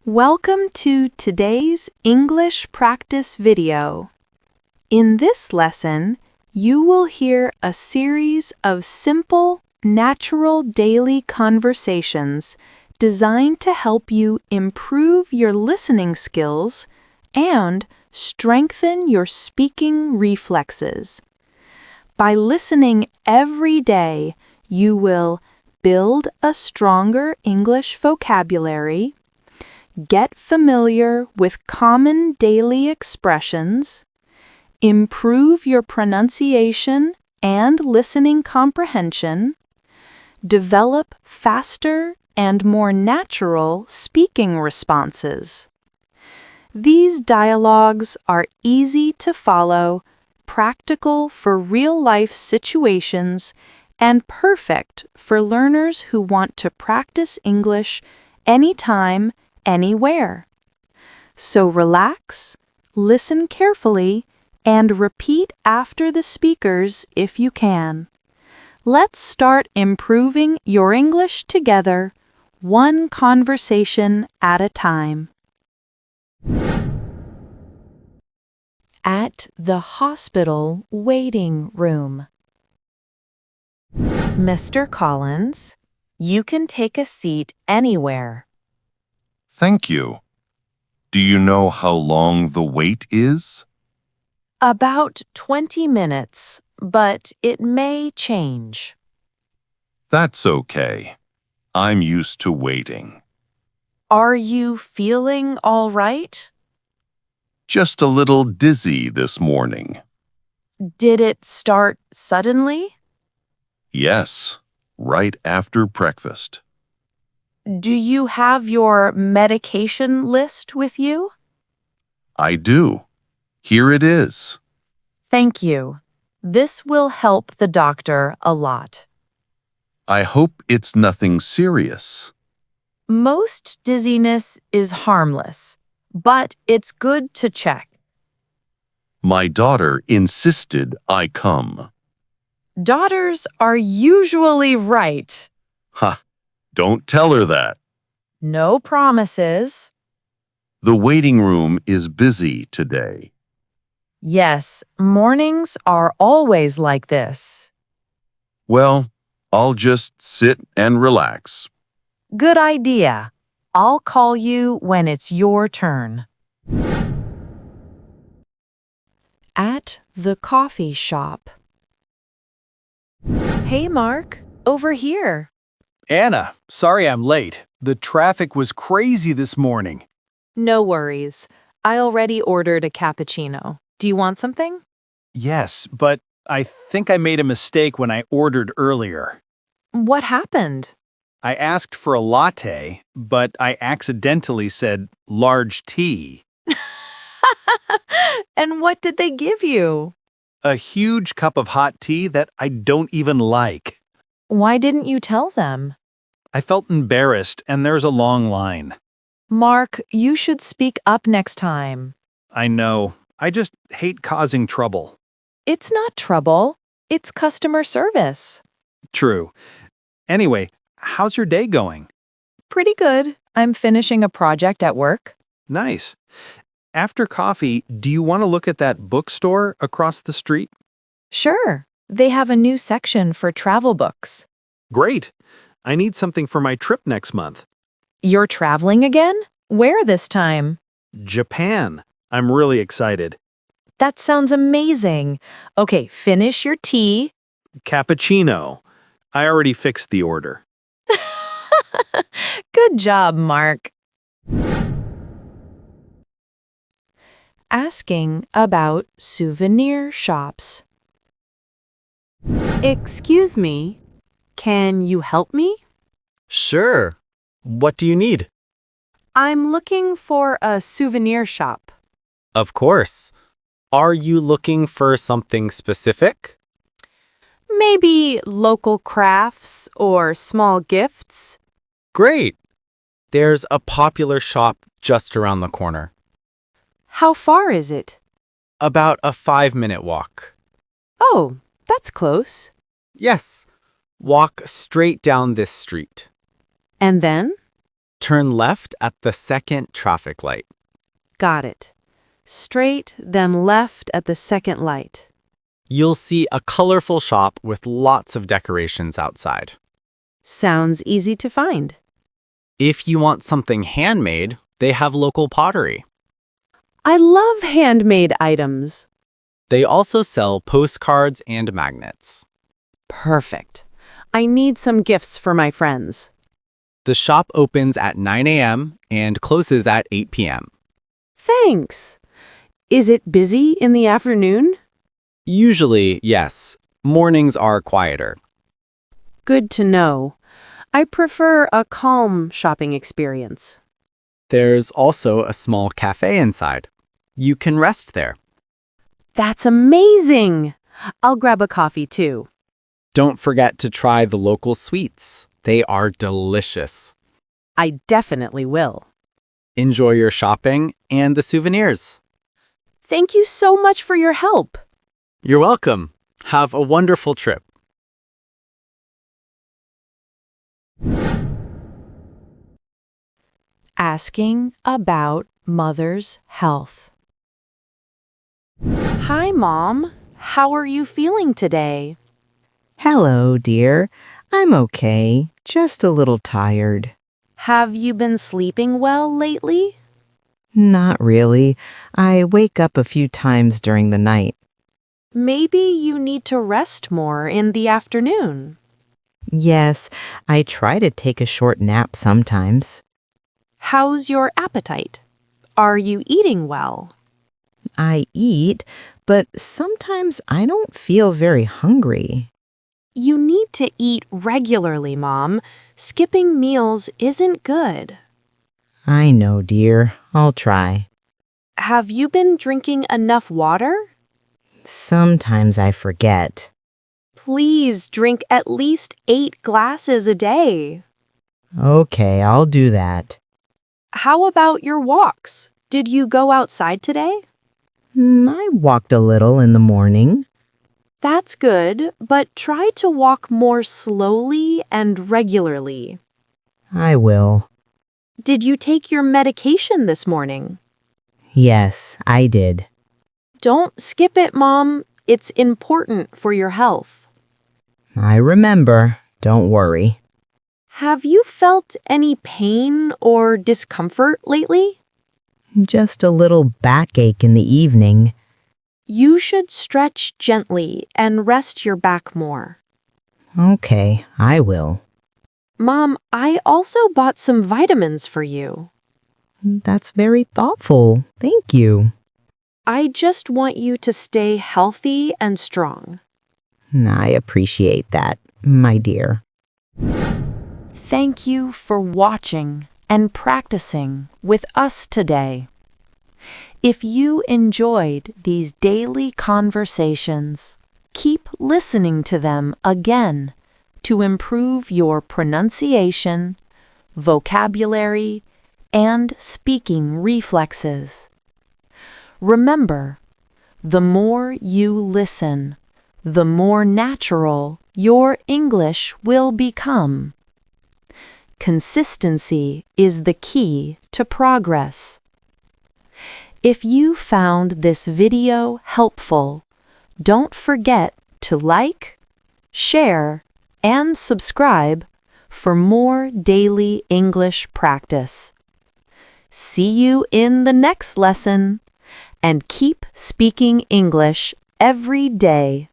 Welcome to today's English practice video. In this lesson, you will hear a series of simple, natural daily conversations designed to help you improve your listening skills and strengthen your speaking reflexes. By listening every day, you will build a stronger English vocabulary, get familiar with common daily expressions, improve your pronunciation and listening comprehension, develop faster and more natural speaking responses. These dialogues are easy to follow, practical for real-life situations, and perfect for learners who want to practice English anytime, anywhere. So relax, listen carefully, and repeat after the speakers if you can. Let's start improving your English together, one conversation at a time. At the hospital waiting room. Mr. Collins, you can take a seat anywhere. Thank you. Do you know how long the wait is? About 20 minutes, but it may change. That's okay. I'm used to waiting. Are you feeling all right? Just a little dizzy this morning. Did it start suddenly? Yes, right after breakfast. Do you have your medication list with you? I do. Here it is. Thank you. This will help the doctor a lot. I hope it's nothing serious. Most dizziness is harmless, but it's good to check. My daughter insisted I come. Daughters are usually right. Ha! Don't tell her that. No promises. The waiting room is busy today. Yes, mornings are always like this. Well, I'll just sit and relax. Good idea. I'll call you when it's your turn. At the coffee shop. Hey, Mark, over here. Anna, sorry I'm late. The traffic was crazy this morning. No worries. I already ordered a cappuccino. Do you want something? Yes, but I think I made a mistake when I ordered earlier. What happened? I asked for a latte, but I accidentally said large tea. And what did they give you? A huge cup of hot tea that I don't even like. Why didn't you tell them? I felt embarrassed, and there's a long line. Mark, you should speak up next time. I know. I just hate causing trouble. It's not trouble. It's customer service. True. Anyway, how's your day going? Pretty good. I'm finishing a project at work. Nice. After coffee, do you want to look at that bookstore across the street? Sure. They have a new section for travel books. Great. I need something for my trip next month. You're traveling again? Where this time? Japan. I'm really excited. That sounds amazing. Okay, finish your tea. Cappuccino. I already fixed the order. Good job, Mark. Asking about souvenir shops. Excuse me, can you help me? Sure. What do you need? I'm looking for a souvenir shop. Of course. Are you looking for something specific? Maybe local crafts or small gifts. Great. There's a popular shop just around the corner. How far is it? About a 5-minute walk. Oh, that's close. Yes. Walk straight down this street. And then? Turn left at the second traffic light. Got it. Straight, then left at the second light. You'll see a colorful shop with lots of decorations outside. Sounds easy to find. If you want something handmade, they have local pottery. I love handmade items. They also sell postcards and magnets. Perfect. I need some gifts for my friends. The shop opens at 9 a.m. and closes at 8 p.m. Thanks. Is it busy in the afternoon? Usually, yes. Mornings are quieter. Good to know. I prefer a calm shopping experience. There's also a small cafe inside. You can rest there. That's amazing. I'll grab a coffee too. Don't forget to try the local sweets. They are delicious. I definitely will. Enjoy your shopping and the souvenirs. Thank you so much for your help. You're welcome. Have a wonderful trip. Asking about mother's health. Hi, Mom. How are you feeling today? Hello, dear. I'm okay, just a little tired. Have you been sleeping well lately? Not really. I wake up a few times during the night. Maybe you need to rest more in the afternoon. Yes, I try to take a short nap sometimes. How's your appetite? Are you eating well? I eat, but sometimes I don't feel very hungry. You need to eat regularly, Mom. Skipping meals isn't good. I know, dear. I'll try. Have you been drinking enough water? Sometimes I forget. Please drink at least 8 glasses a day. Okay, I'll do that. How about your walks? Did you go outside today? I walked a little in the morning. That's good, but try to walk more slowly and regularly. I will. Did you take your medication this morning? Yes, I did. Don't skip it, Mom. It's important for your health. I remember. Don't worry. Have you felt any pain or discomfort lately? Just a little backache in the evening. You should stretch gently and rest your back more. Okay, I will. Mom, I also bought some vitamins for you. That's very thoughtful. Thank you. I just want you to stay healthy and strong. I appreciate that, my dear. Thank you for watching and practicing with us today. If you enjoyed these daily conversations, keep listening to them again to improve your pronunciation, vocabulary, and speaking reflexes. Remember, the more you listen, the more natural your English will become. Consistency is the key to progress. If you found this video helpful, don't forget to like, share, and subscribe for more daily English practice. See you in the next lesson, and keep speaking English every day.